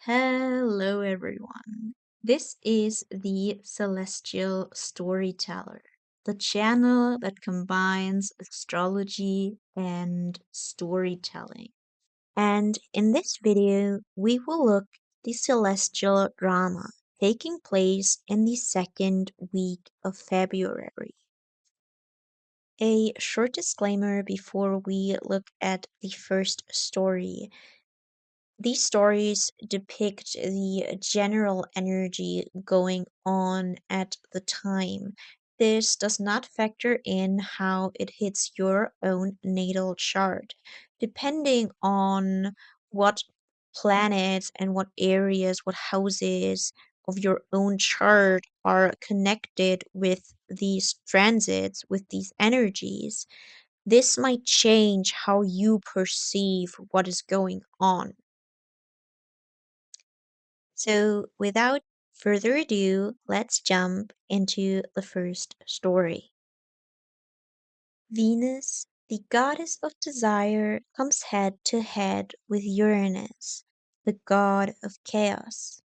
Hello, everyone. This is the Celestial Storyteller, the channel that combines astrology and storytelling. And in this video, we will look at the celestial drama taking place in the second week of February. A short disclaimer before we look at the first story. These stories depict the general energy going on at the time. This does not factor in how it hits your own natal chart. Depending on what planets and what areas, what houses of your own chart are connected with these transits, with these energies, this might change how you perceive what is going on. So, without further ado, let's jump into the first story. Venus, the goddess of desire, comes head to head with Uranus, the god of chaos.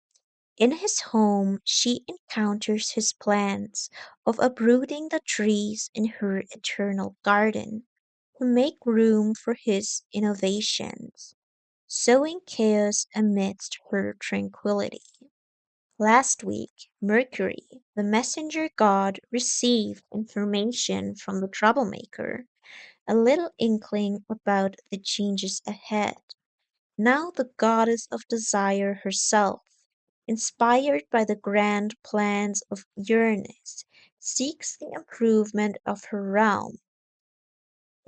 In his home, she encounters his plans of uprooting the trees in her eternal garden to make room for his innovations, sowing chaos amidst her tranquility. Last week, Mercury, the messenger god, received information from the troublemaker, a little inkling about the changes ahead. Now the goddess of desire herself, inspired by the grand plans of Uranus, seeks the improvement of her realm.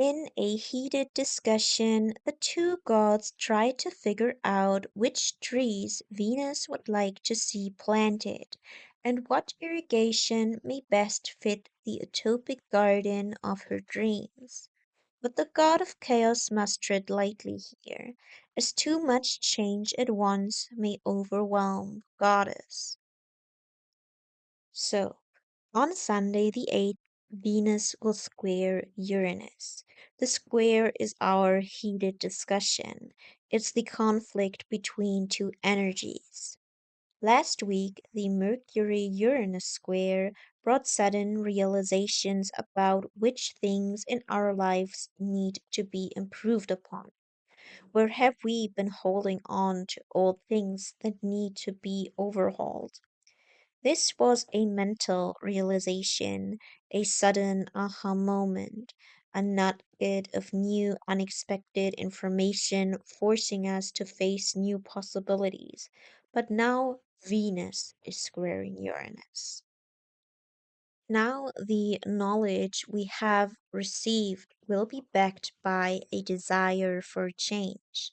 In a heated discussion, the two gods try to figure out which trees Venus would like to see planted and what irrigation may best fit the utopic garden of her dreams. But the god of chaos must tread lightly here, as too much change at once may overwhelm the goddess. So, on Sunday the 8th, Venus will square Uranus. The square is our heated discussion. It's the conflict between two energies. Last week, the Mercury Uranus square brought sudden realizations about which things in our lives need to be improved upon. Where have we been holding on to old things that need to be overhauled? This was a mental realization, a sudden aha moment, a nugget of new, unexpected information forcing us to face new possibilities. But now Venus is squaring Uranus. Now, the knowledge we have received will be backed by a desire for change.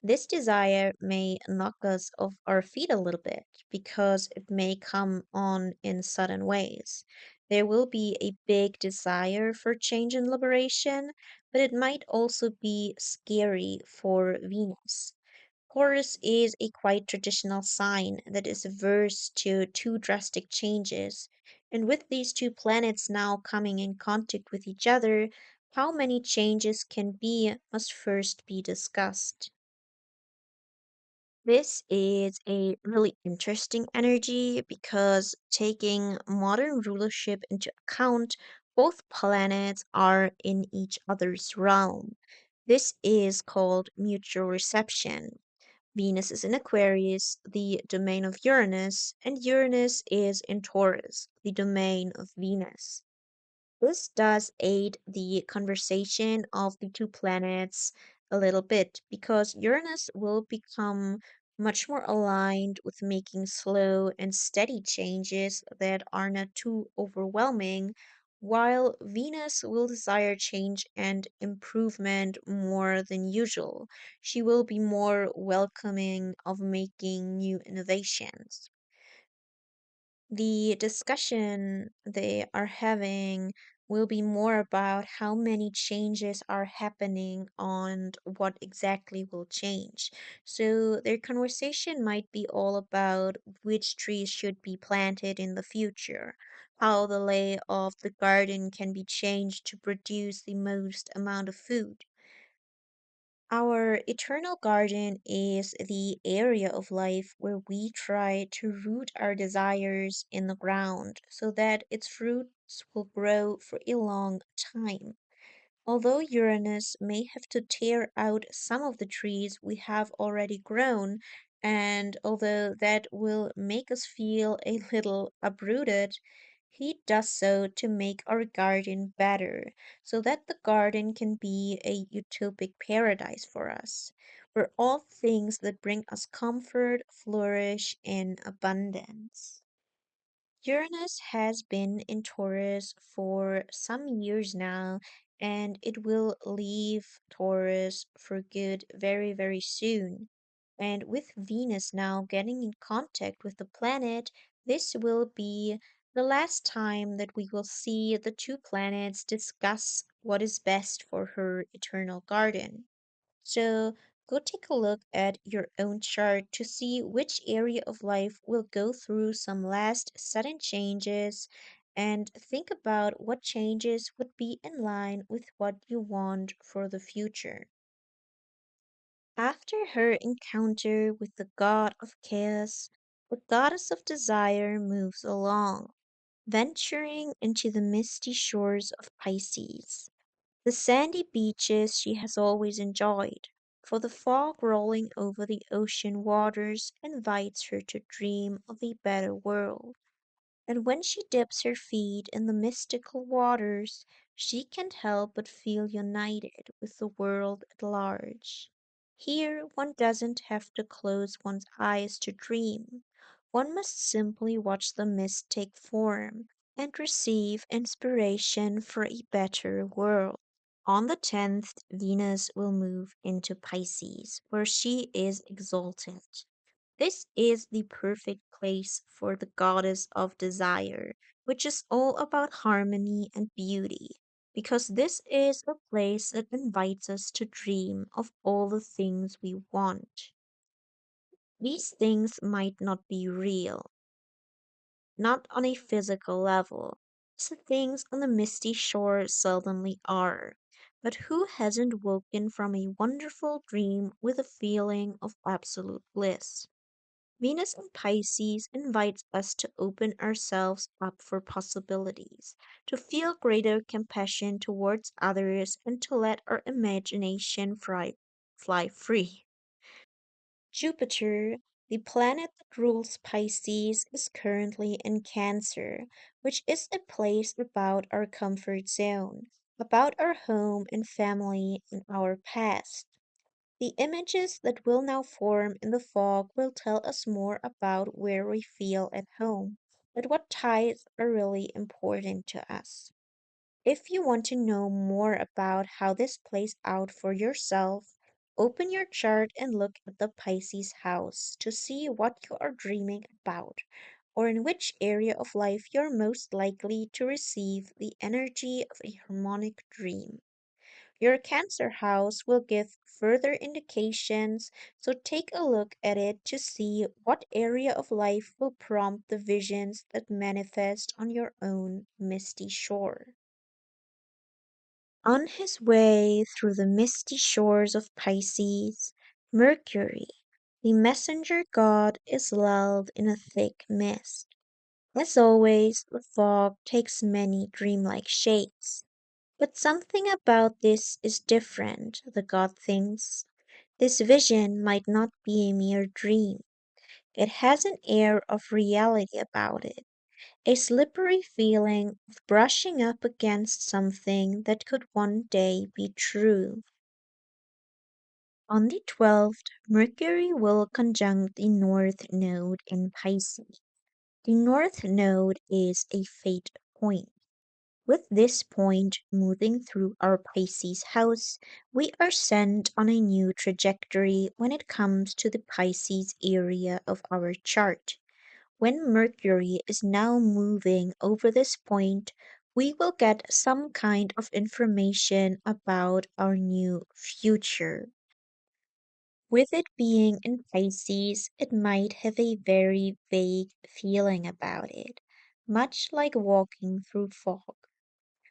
This desire may knock us off our feet a little bit because it may come on in sudden ways. There will be a big desire for change and liberation, but it might also be scary for Venus. Taurus is a quite traditional sign that is averse to too drastic changes, and with these two planets now coming in contact with each other, how many changes can be must first be discussed. This is a really interesting energy because taking modern rulership into account, both planets are in each other's realm. This is called mutual reception. Venus is in Aquarius, the domain of Uranus, and Uranus is in Taurus, the domain of Venus. This does aid the conversation of the two planets a little bit because Uranus will become much more aligned with making slow and steady changes that are not too overwhelming, while Venus will desire change and improvement more than usual. She will be more welcoming of making new innovations. The discussion they are having will be more about how many changes are happening and what exactly will change. So, their conversation might be all about which trees should be planted in the future, how the lay of the garden can be changed to produce the most amount of food. Our eternal garden is the area of life where we try to root our desires in the ground so that its fruits will grow for a long time. Although Uranus may have to tear out some of the trees we have already grown, and although that will make us feel a little uprooted, he does so to make our garden better, so that the garden can be a utopic paradise for us, where all things that bring us comfort flourish in abundance. Uranus has been in Taurus for some years now, and it will leave Taurus for good very, very soon. And with Venus now getting in contact with the planet, this will be the last time that we will see the two planets discuss what is best for her eternal garden. So go take a look at your own chart to see which area of life will go through some last sudden changes and think about what changes would be in line with what you want for the future. After her encounter with the god of chaos, the goddess of desire moves along, venturing into the misty shores of Pisces. The sandy beaches she has always enjoyed, for the fog rolling over the ocean waters invites her to dream of a better world. And when she dips her feet in the mystical waters, she can't help but feel united with the world at large. Here one doesn't have to close one's eyes to dream. One must simply watch the mist take form and receive inspiration for a better world. On the 10th, Venus will move into Pisces, where she is exalted. This is the perfect place for the goddess of desire, which is all about harmony and beauty, because this is a place that invites us to dream of all the things we want. These things might not be real, not on a physical level, as the things on the misty shore seldomly are. But who hasn't woken from a wonderful dream with a feeling of absolute bliss? Venus in Pisces invites us to open ourselves up for possibilities, to feel greater compassion towards others, and to let our imagination fly free. Jupiter, the planet that rules Pisces, is currently in Cancer, which is a place about our comfort zone, about our home and family and our past. The images that will now form in the fog will tell us more about where we feel at home, but what ties are really important to us. If you want to know more about how this plays out for yourself, open your chart and look at the Pisces house to see what you are dreaming about, or in which area of life you're most likely to receive the energy of a harmonic dream. Your Cancer house will give further indications, so take a look at it to see what area of life will prompt the visions that manifest on your own misty shore. On his way through the misty shores of Pisces, Mercury, the messenger god, is lulled in a thick mist. As always, the fog takes many dreamlike shapes. But something about this is different, the god thinks. This vision might not be a mere dream. It has an air of reality about it, a slippery feeling of brushing up against something that could one day be true. On the 12th, Mercury will conjunct the North Node in Pisces. The North Node is a fate point. With this point moving through our Pisces house, we are sent on a new trajectory when it comes to the Pisces area of our chart. When Mercury is now moving over this point, we will get some kind of information about our new future. With it being in Pisces, it might have a very vague feeling about it, much like walking through fog,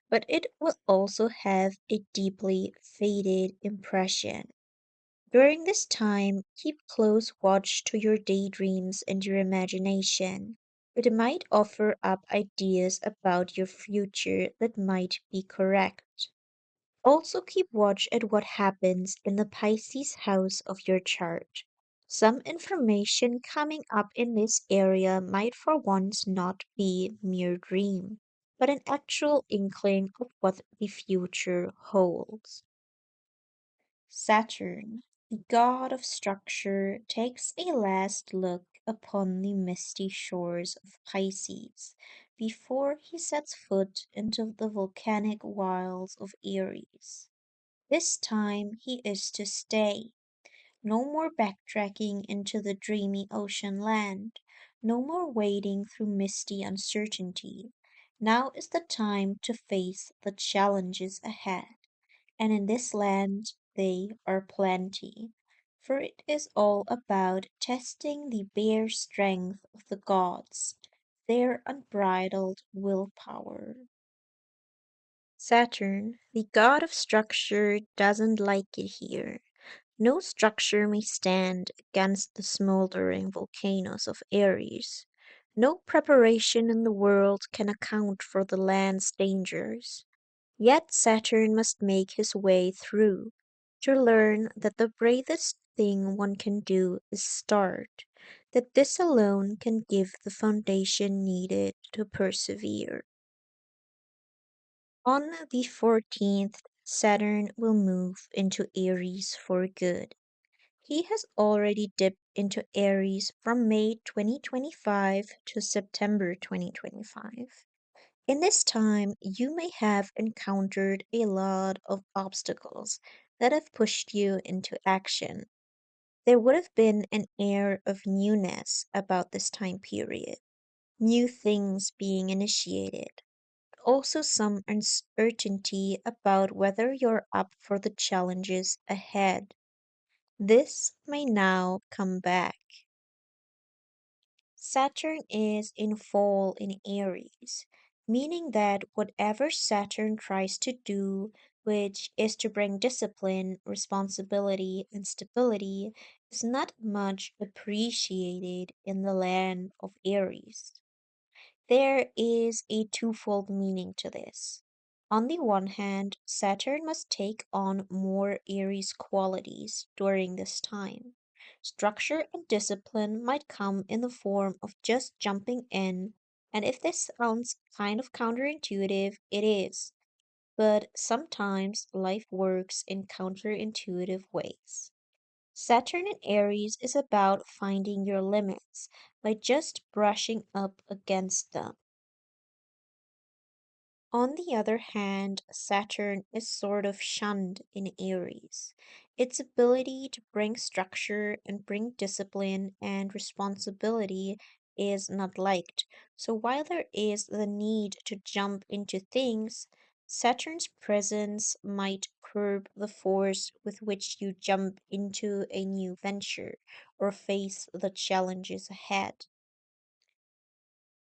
but it will also have a deeply faded impression. During this time, keep close watch to your daydreams and your imagination. It might offer up ideas about your future that might be correct. Also, keep watch at what happens in the Pisces house of your chart. Some information coming up in this area might for once not be mere dream, but an actual inkling of what the future holds. Saturn, the god of structure, takes a last look upon the misty shores of Pisces before he sets foot into the volcanic wilds of Aries. This time he is to stay. No more backtracking into the dreamy ocean land. No more wading through misty uncertainty. Now is the time to face the challenges ahead. And in this land they are plenty. For it is all about testing the bare strength of the gods, their unbridled willpower. Saturn, the god of structure, doesn't like it here. No structure may stand against the smoldering volcanoes of Aries. No preparation in the world can account for the land's dangers. Yet Saturn must make his way through to learn that the bravest thing one can do is start, that this alone can give the foundation needed to persevere. On the 14th, Saturn will move into Aries for good. He has already dipped into Aries from May 2025 to September 2025. In this time, you may have encountered a lot of obstacles that have pushed you into action. There would have been an air of newness about this time period, new things being initiated, also some uncertainty about whether you're up for the challenges ahead. This may now come back. Saturn is in fall in Aries, meaning that whatever Saturn tries to do, which is to bring discipline, responsibility, and stability, is not much appreciated in the land of Aries. There is a twofold meaning to this. On the one hand, Saturn must take on more Aries qualities during this time. Structure and discipline might come in the form of just jumping in, and if this sounds kind of counterintuitive, it is. But sometimes life works in counterintuitive ways. Saturn in Aries is about finding your limits by just brushing up against them. On the other hand, Saturn is sort of shunned in Aries. Its ability to bring structure and bring discipline and responsibility is not liked. So while there is the need to jump into things, Saturn's presence might curb the force with which you jump into a new venture or face the challenges ahead.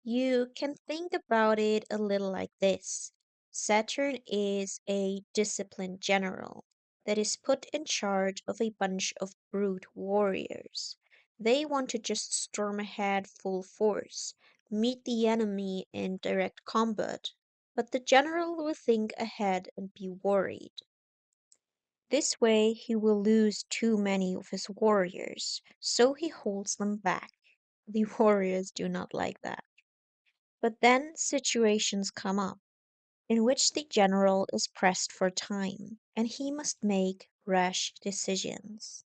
You can think about it a little like this. Saturn is a disciplined general that is put in charge of a bunch of brute warriors. They want to just storm ahead full force, meet the enemy in direct combat, but the general will think ahead and be worried. This way, he will lose too many of his warriors, so he holds them back. The warriors do not like that. But then situations come up in which the general is pressed for time and he must make rash decisions.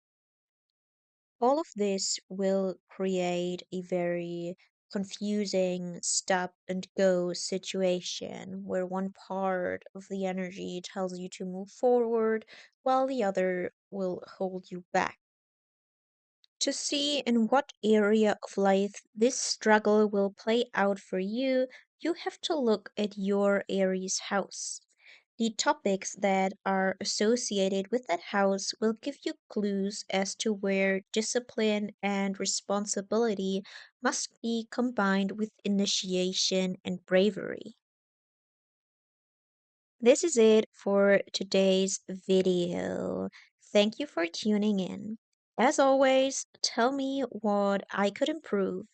All of this will create a very confusing stop and go situation where one part of the energy tells you to move forward while the other will hold you back. To see in what area of life this struggle will play out for you, you have to look at your Aries house. The topics that are associated with that house will give you clues as to where discipline and responsibility must be combined with initiation and bravery. This is it for today's video. Thank you for tuning in. As always, tell me what I could improve.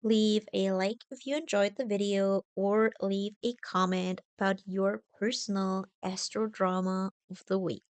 Leave a like if you enjoyed the video or leave a comment about your personal astro drama of the week.